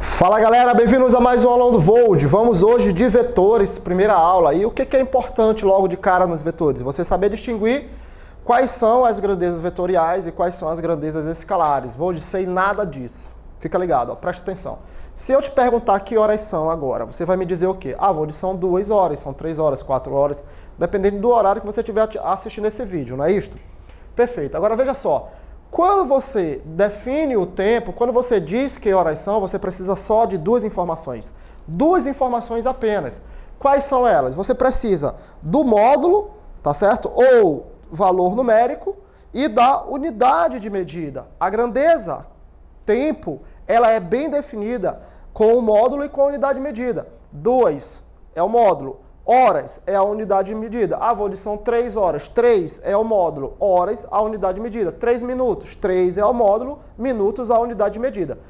Fala galera, bem-vindos a mais uma aula do Vold. Vamos hoje de vetores, primeira aula. E o que é importante logo de cara nos vetores? Você saber distinguir quais são as grandezas vetoriais e quais são as grandezas escalares. Vold, sei nada disso. Fica ligado, ó, presta atenção. Se eu te perguntar que horas são agora, você vai me dizer o quê? Ah, Vold, são 2 horas, são 3 horas, 4 horas, dependendo do horário que você estiver assistindo esse vídeo, não é isto? Perfeito. Agora veja só. Quando você define o tempo, quando você diz que horas são, você precisa só de duas informações. Duas informações apenas. Quais são elas? Você precisa do módulo, tá certo? Ou valor numérico e da unidade de medida. A grandeza, tempo, ela é bem definida com o módulo e com a unidade de medida. 2 é o módulo. Horas é a unidade de medida. Ah, Vold, são 3 horas. 3 é o módulo. Horas, a unidade de medida. 3 minutos. 3 é o módulo. Minutos, a unidade de medida.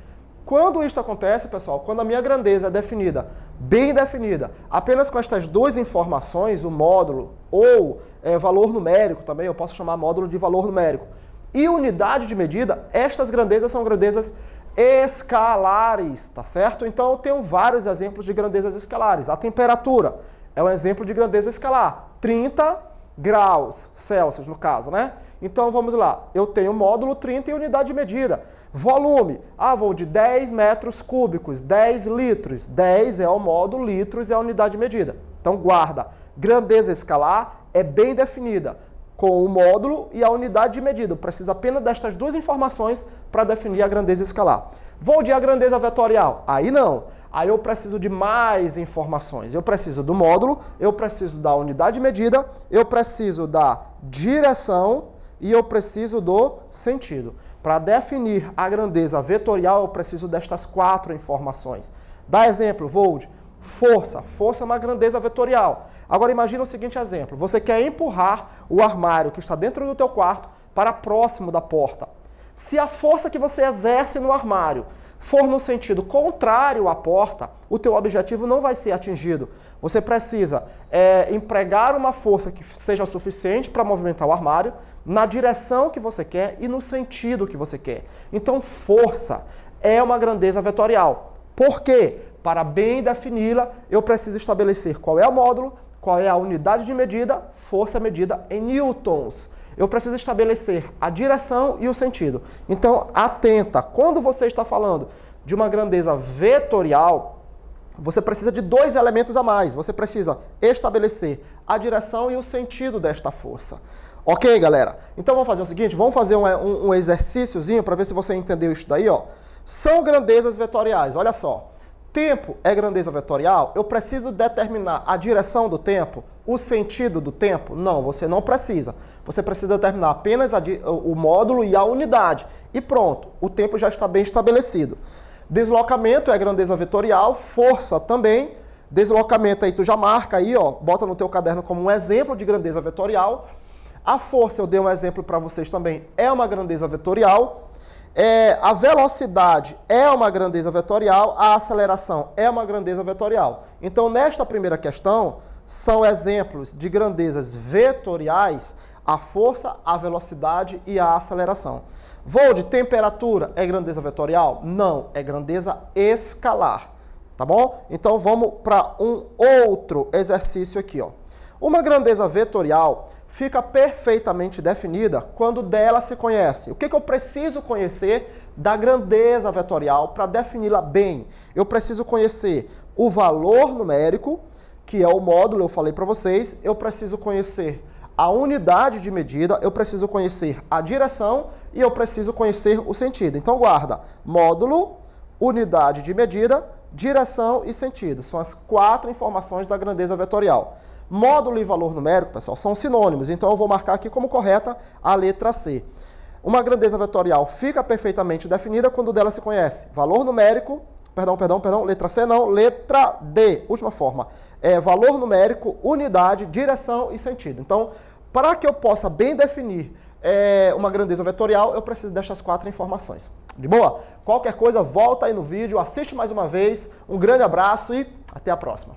Quando isso acontece, pessoal, quando a minha grandeza é definida, bem definida, apenas com estas duas informações, o módulo ou valor numérico também, eu posso chamar módulo de valor numérico, e unidade de medida, estas grandezas são grandezas escalares, tá certo? Então, eu tenho vários exemplos de grandezas escalares. A temperatura é um exemplo de grandeza escalar, 30 graus Celsius no caso, né? Então vamos lá, eu tenho módulo 30 e unidade de medida. Volume, vou de 10 metros cúbicos, 10 litros, 10 é o módulo, litros é a unidade de medida. Então guarda, grandeza escalar é bem definida com o módulo e a unidade de medida. Eu preciso apenas destas duas informações para definir a grandeza escalar. Vou de a grandeza vetorial? Aí não. Aí eu preciso de mais informações. Eu preciso do módulo, eu preciso da unidade de medida, eu preciso da direção e eu preciso do sentido. Para definir a grandeza vetorial, eu preciso destas 4 informações. Dá exemplo, Vold. Força. Força é uma grandeza vetorial. Agora imagina o seguinte exemplo. Você quer empurrar o armário que está dentro do teu quarto para próximo da porta. Se a força que você exerce no armário for no sentido contrário à porta, o teu objetivo não vai ser atingido. Você precisa empregar uma força que seja suficiente para movimentar o armário na direção que você quer e no sentido que você quer. Então, força é uma grandeza vetorial. Por quê? Para bem defini-la, eu preciso estabelecer qual é o módulo, qual é a unidade de medida, força medida em newtons. Eu preciso estabelecer a direção e o sentido. Então, atenta, quando você está falando de uma grandeza vetorial, você precisa de 2 elementos a mais. Você precisa estabelecer a direção e o sentido desta força. Ok, galera? Então, vamos fazer o seguinte, vamos fazer um exercíciozinho para ver se você entendeu isso daí, ó. São grandezas vetoriais, olha só. Tempo é grandeza vetorial? Eu preciso determinar a direção do tempo, o sentido do tempo? Não, você não precisa. Você precisa determinar apenas o módulo e a unidade. E pronto, o tempo já está bem estabelecido. Deslocamento é grandeza vetorial, força também. Deslocamento aí tu já marca aí, ó, bota no teu caderno como um exemplo de grandeza vetorial. A força, eu dei um exemplo para vocês também, é uma grandeza vetorial. A velocidade é uma grandeza vetorial, a aceleração é uma grandeza vetorial. Então, nesta primeira questão, são exemplos de grandezas vetoriais a força, a velocidade e a aceleração. Vold, temperatura é grandeza vetorial? Não, é grandeza escalar, tá bom? Então, vamos para um outro exercício aqui, ó. Uma grandeza vetorial fica perfeitamente definida quando dela se conhece. O que eu preciso conhecer da grandeza vetorial para defini-la bem? Eu preciso conhecer o valor numérico, que é o módulo, eu falei para vocês. Eu preciso conhecer a unidade de medida, eu preciso conhecer a direção e eu preciso conhecer o sentido. Então, guarda, módulo, unidade de medida, direção e sentido. São as 4 informações da grandeza vetorial. Módulo e valor numérico, pessoal, são sinônimos, então eu vou marcar aqui como correta a letra C. Uma grandeza vetorial fica perfeitamente definida quando dela se conhece valor numérico, letra C não, letra D, última forma, valor numérico, unidade, direção e sentido. Então, para que eu possa bem definir uma grandeza vetorial, eu preciso destas 4 informações. De boa? Qualquer coisa, volta aí no vídeo, assiste mais uma vez, um grande abraço e até a próxima.